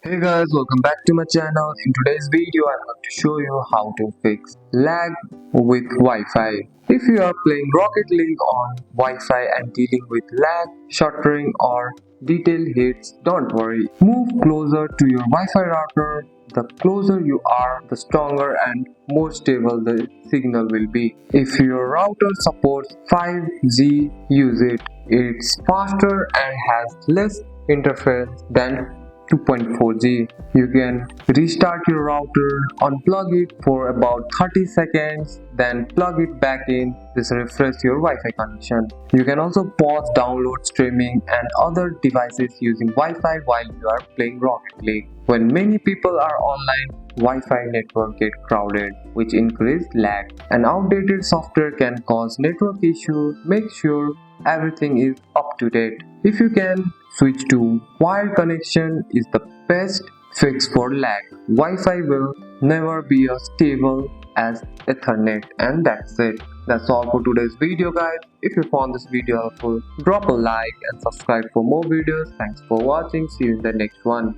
Hey guys, welcome back to my channel. In today's video, I'm going to show you how to fix lag with Wi-Fi. If you are playing Rocket League on Wi-Fi and dealing with lag, stuttering or detail hits, don't worry. Move closer to your Wi-Fi router. The closer you are, the stronger and more stable the signal will be. If your router supports 5G, use it. It's faster and has less interference than 2.4G. You can restart your router, unplug it for about 30 seconds, then plug it back in. This refreshes your Wi-Fi connection. You can also pause download, streaming, and other devices using Wi-Fi while you are playing Rocket League. When many people are online, Wi-Fi network get crowded, which increase lag. An outdated software can cause network issues. Make sure everything is up to date. If you can, switch to wired connection is the best fix for lag. Wi-Fi will never be as stable as Ethernet, and that's it. That's all for today's video guys. If you found this video helpful, drop a like and subscribe for more videos. Thanks for watching. See you in the next one.